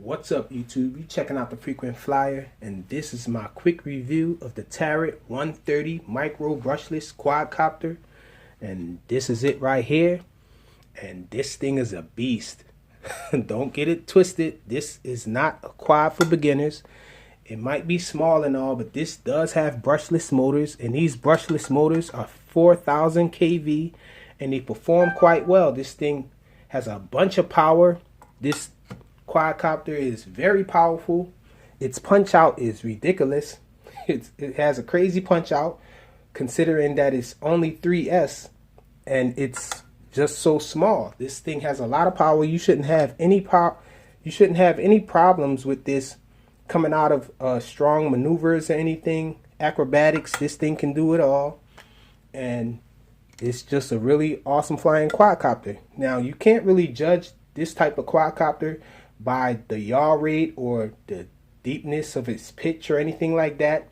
What's up, YouTube? You checking out the Frequent Flyer, and this is my quick review of the Tarot 130 Micro Brushless Quadcopter. And this is it right here. And this thing is a beast. Don't get it twisted. This is not a quad for beginners. It might be small and all, but this does have brushless motors, and these brushless motors are 4,000 kV, and they perform quite well. This thing has a bunch of power. This quadcopter is very powerful. Its punch out is ridiculous. It has a crazy punch out, considering that it's only 3S and it's just so small. This thing has a lot of power. You shouldn't have any problems with this coming out of strong maneuvers or anything, acrobatics. This thing can do it all, and it's just a really awesome flying quadcopter. Now, you can't really judge this type of quadcopter by the yaw rate or the deepness of its pitch or anything like that,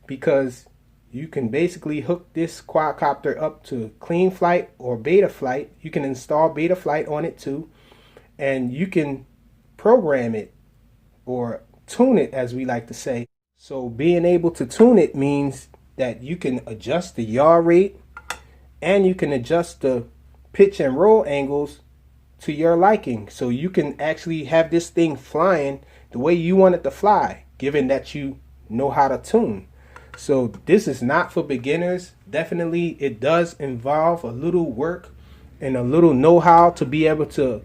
because you can basically hook this quadcopter up to clean flight or beta flight. You can install beta flight on it too, and you can program it or tune it, as we like to say. So being able to tune it means that you can adjust the yaw rate and you can adjust the pitch and roll angles to your liking, so you can actually have this thing flying the way you want it to fly, given that you know how to tune. So this is not for beginners. Definitely it does involve a little work and a little know-how to be able to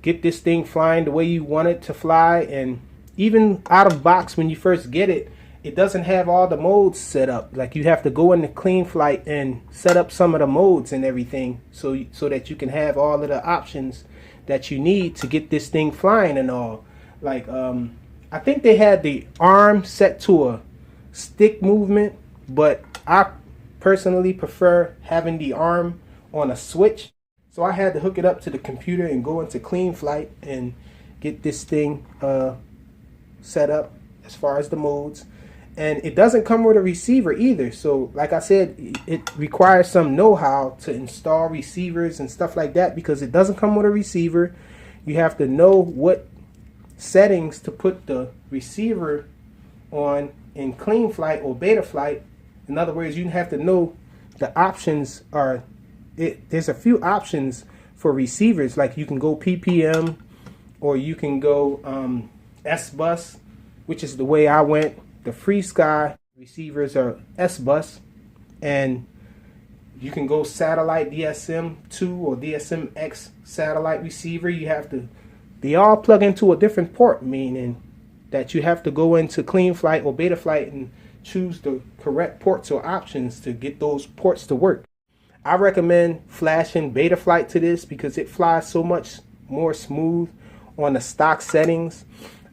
get this thing flying the way you want it to fly. And even out of box, when you first get it, it doesn't have all the modes set up. Like, you have to go into clean flight and set up some of the modes and everything, so that you can have all of the options that you need to get this thing flying and all. Like, I think they had the arm set to a stick movement, but I personally prefer having the arm on a switch. So I had to hook it up to the computer and go into clean flight and get this thing set up as far as the modes. And it doesn't come with a receiver either. So like I said, it requires some know-how to install receivers and stuff like that, because it doesn't come with a receiver. You have to know what settings to put the receiver on in clean flight or beta flight. In other words, you have to know the options are, there's a few options for receivers. Like, you can go PPM, or you can go S-Bus, which is the way I went. The Free Sky receivers are S-Bus, and you can go satellite DSM-2 or DSM-X satellite receiver. They all plug into a different port, meaning that you have to go into clean flight or beta flight and choose the correct ports or options to get those ports to work. I recommend flashing beta flight to this because it flies so much more smooth on the stock settings.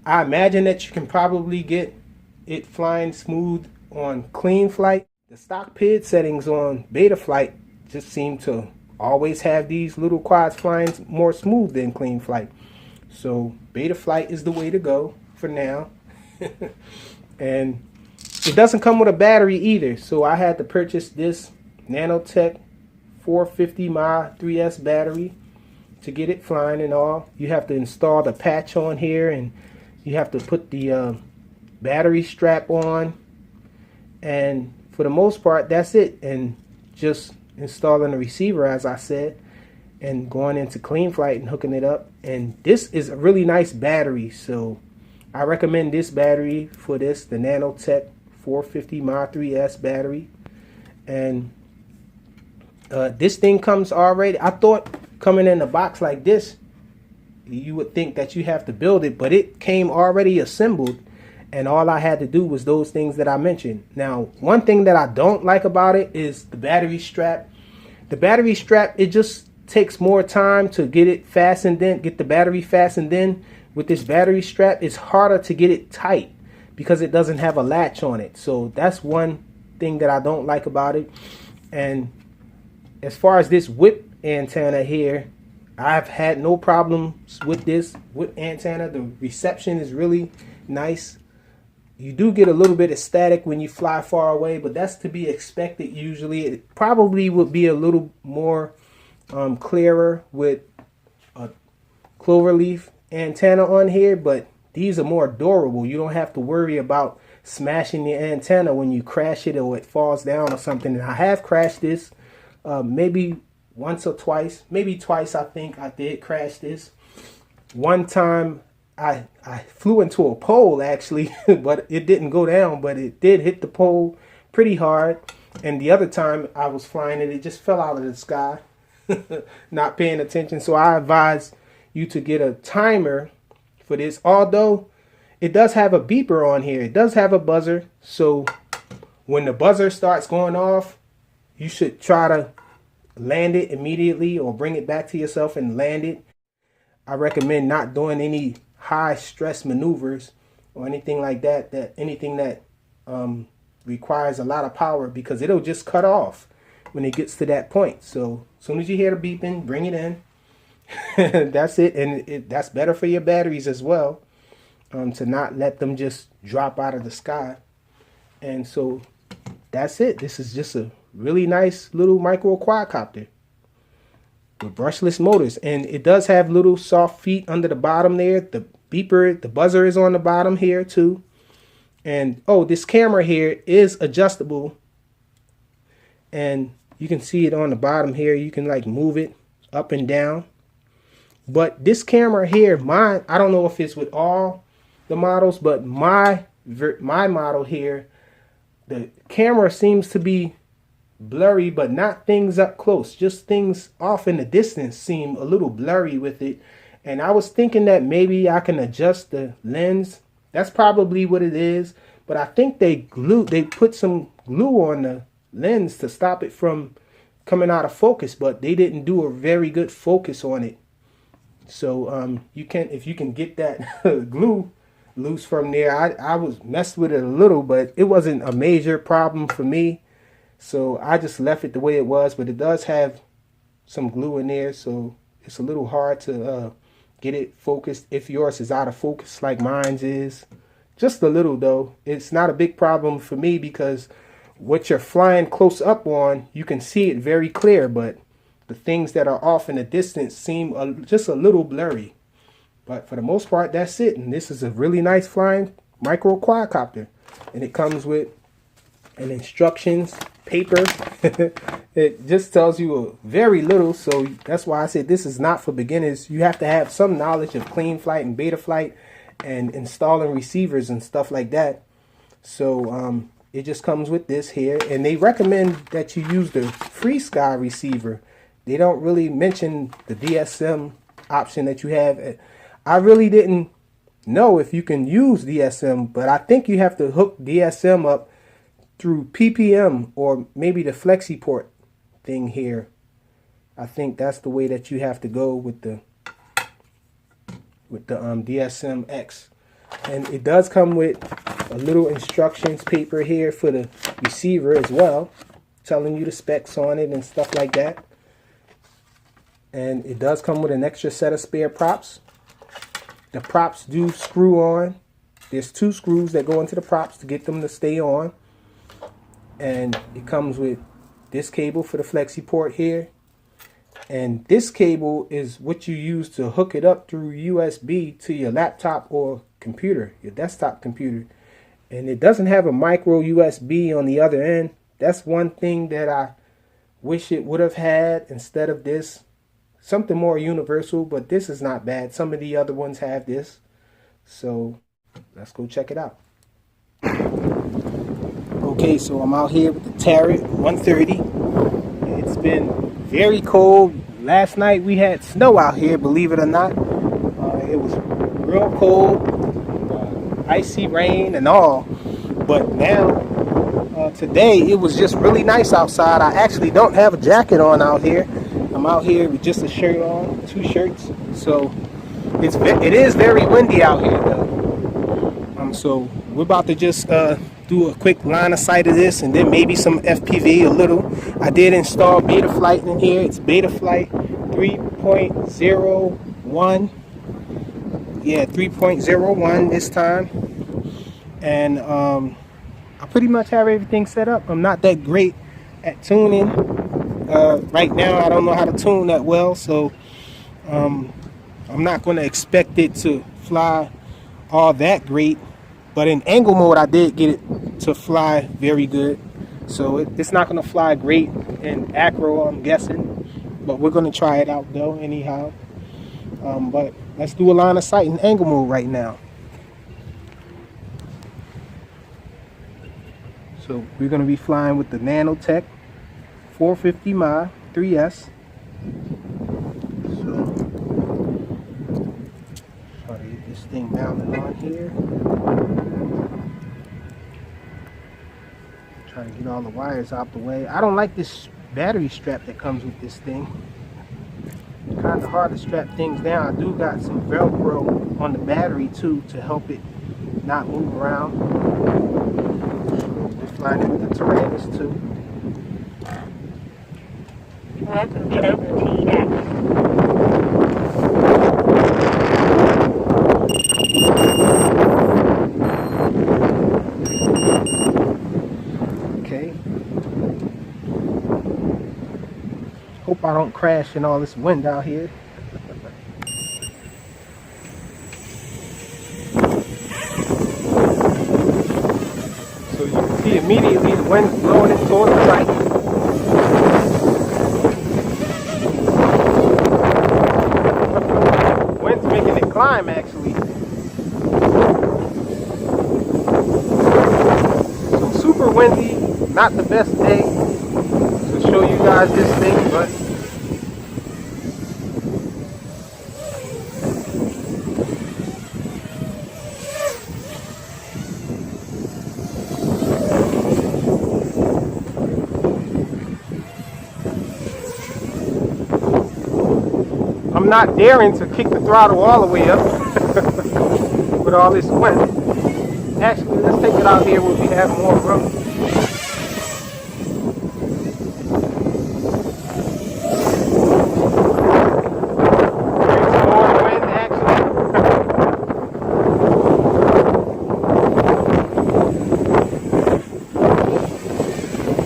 I imagine that you can probably get it flying smooth on clean flight. The stock PID settings on beta flight just seem to always have these little quads flying more smooth than clean flight. So beta flight is the way to go for now. And it doesn't come with a battery either, so I had to purchase this Nanotech 450 mAh 3S battery to get it flying and all. You have to install the patch on here, and you have to put the battery strap on, and for the most part that's it. And just installing the receiver, as I said, and going into clean flight and hooking it up. And this is a really nice battery, so I recommend this battery for this, the Nanotech 450 mAh 3S battery. And this thing comes already, I thought coming in a box like this you would think that you have to build it, but it came already assembled, and all I had to do was those things that I mentioned. Now, one thing that I don't like about it is the battery strap. The battery strap, it just takes more time to get it fastened in, get the battery fastened in. With this battery strap, it's harder to get it tight because it doesn't have a latch on it. So that's one thing that I don't like about it. And as far as this whip antenna here, I've had no problems with this whip antenna. The reception is really nice. You do get a little bit of static when you fly far away, but that's to be expected usually. It probably would be a little more clearer with a cloverleaf antenna on here, but these are more durable. You don't have to worry about smashing the antenna when you crash it or it falls down or something. And I have crashed this maybe once or twice, maybe twice. I think I did crash this. One time I flew into a pole actually, but it didn't go down, but it did hit the pole pretty hard. And the other time I was flying it just fell out of the sky, not paying attention. So I advise you to get a timer for this. Although it does have a beeper on here, it does have a buzzer. So when the buzzer starts going off, you should try to land it immediately or bring it back to yourself and land it. I recommend not doing any high stress maneuvers or anything like that, anything that requires a lot of power, because it'll just cut off when it gets to that point. So as soon as you hear the beeping, bring it in. That's it. And that's better for your batteries as well, to not let them just drop out of the sky. And so that's it. This is just a really nice little micro quadcopter with brushless motors, and it does have little soft feet under the bottom there. The beeper, the buzzer is on the bottom here too. And oh, this camera here is adjustable, and you can see it on the bottom here. You can like move it up and down. But this camera here, mine, I don't know if it's with all the models, but my model here, the camera seems to be blurry, but not things up close, just things off in the distance seem a little blurry with it. And I was thinking that maybe I can adjust the lens. That's probably what it is, but I think they put some glue on the lens to stop it from coming out of focus, but they didn't do a very good focus on it. So if you can get that glue loose from there. I was messed with it a little, but it wasn't a major problem for me. So I just left it the way it was, but it does have some glue in there, so it's a little hard to get it focused if yours is out of focus like mine's is. Just a little though. It's not a big problem for me because what you're flying close up on, you can see it very clear, but the things that are off in the distance seem just a little blurry. But for the most part, that's it. And this is a really nice flying micro quadcopter, and it comes with an instructions paper. It just tells you very little, so that's why I said this is not for beginners. You have to have some knowledge of clean flight and beta flight and installing receivers and stuff like that. So it just comes with this here, and they recommend that you use the FreeSky receiver. They don't really mention the DSM option that you have. I really didn't know if you can use DSM, but I think you have to hook DSM up through PPM or maybe the FlexiPort thing here. I think that's the way that you have to go with the DSM X. And it does come with a little instructions paper here for the receiver as well, telling you the specs on it and stuff like that. And it does come with an extra set of spare props. The props do screw on. There's 2 screws that go into the props to get them to stay on. And it comes with this cable for the FlexiPort here. And this cable is what you use to hook it up through USB to your laptop or computer, your desktop computer. And it doesn't have a micro USB on the other end. That's one thing that I wish it would have had instead of this. Something more universal, but this is not bad. Some of the other ones have this. So let's go check it out. Okay, so I'm out here with the Tarot 130. It's been very cold. Last night we had snow out here, believe it or not. It was real cold, icy rain and all. But now, today, it was just really nice outside. I actually don't have a jacket on out here. I'm out here with just a shirt on, 2 shirts. So it is very windy out here though. So we're about to just do a quick line of sight of this, and then maybe some FPV a little. I did install beta flight in here. It's beta flight 3.01. Yeah, 3.01 this time. And I pretty much have everything set up. I'm not that great at tuning. Right now I don't know how to tune that well, so I'm not going to expect it to fly all that great, but in angle mode I did get it to fly very good. So it's not going to fly great in acro, I'm guessing, but we're going to try it out though anyhow. But let's do a line of sight in angle mode right now. So we're going to be flying with the Nanotech 450 mAh 3S. So try to get this thing mounted on here. Trying to get all the wires out the way. I don't like this battery strap that comes with this thing. Kind of hard to strap things down. I do got some Velcro on the battery too to help it not move around. We're flying it with the Tyrannus too. Welcome to OTX. Okay. Hope I don't crash in all this wind out here. So you can see immediately the wind's blowing it towards the right. Wind's making it climb actually. So super windy, not the best day to show you guys this thing, but I'm not daring to kick the throttle all the way up with all this wind. Actually, let's take it out here where we have more room. There's more wind actually.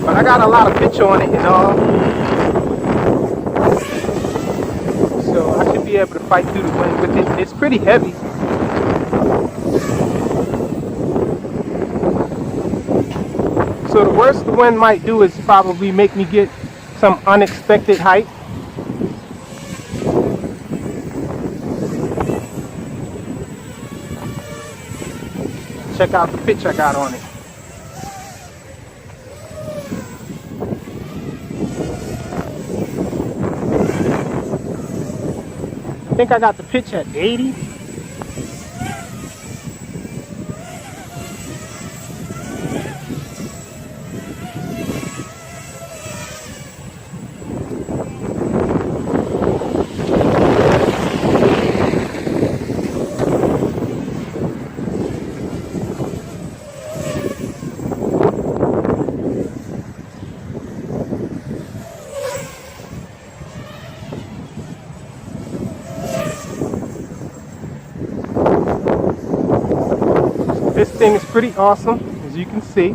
But I got a lot of pitch on it and all. So I should be able to fight through the wind with it. It's pretty heavy. So the worst the wind might do is probably make me get some unexpected height. Check out the pitch I got on it. I think I got the pitch at 80. This thing is pretty awesome, as you can see.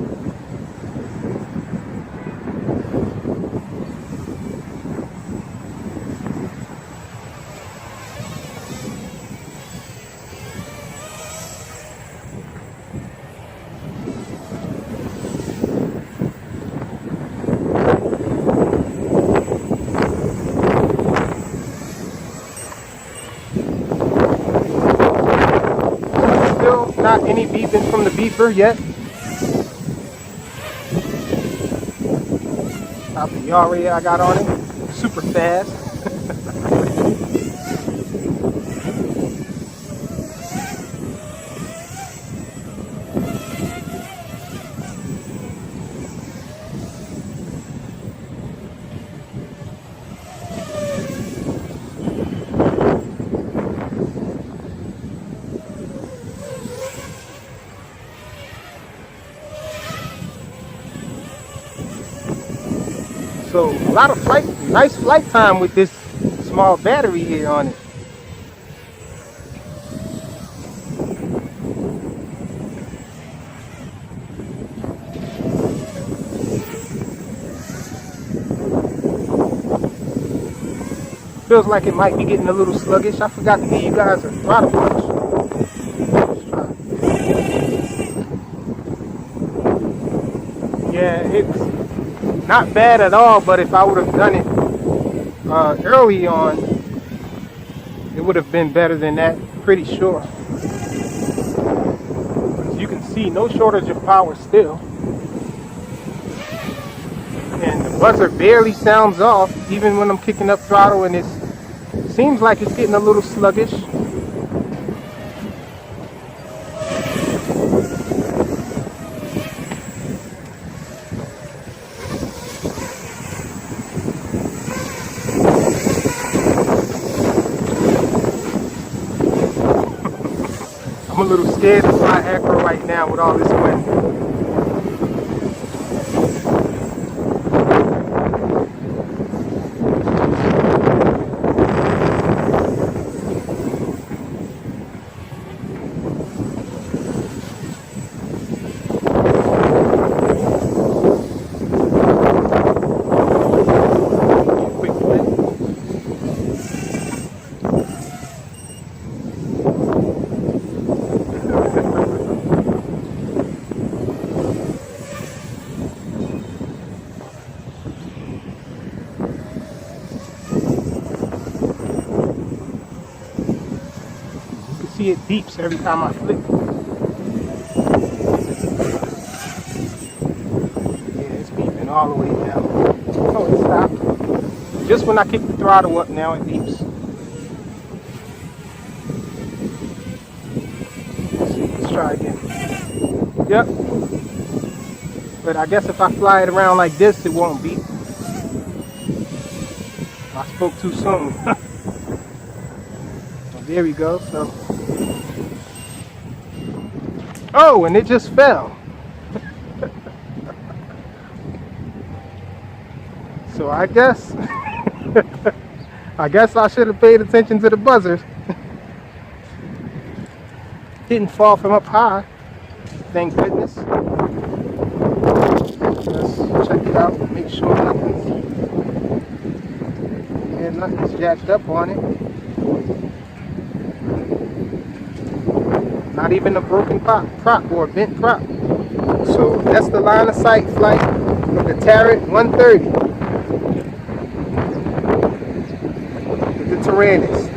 Not any beeping from the beeper yet. Out the yaw I got on it, super fast. So a lot of nice flight time with this small battery here on it. Feels like it might be getting a little sluggish. I forgot to give you guys a throttle punch. Let's try Yeah, it's not bad at all, but if I would have done it early on, it would have been better than that, pretty sure. As you can see, no shortage of power still. And the buzzer barely sounds off, even when I'm kicking up throttle, and it seems like it's getting a little sluggish. I'm a little scared to fly acro right now with all this wind. Quick flip. See, it beeps every time I flip. Yeah, it's beeping all the way down. Oh, it stopped. Just when I kick the throttle up, now it beeps. Let's see, let's try again. Yep. But I guess if I fly it around like this, it won't beep. I spoke too soon. Well, there we go. So. Oh, and it just fell. So I guess I should have paid attention to the buzzers. Didn't fall from up high, thank goodness. Let's check it out, make sure nothing's jacked up on it. Not even a broken prop or a bent prop. So that's the line of sight flight of the Tarrant 130 with the Tyrannus.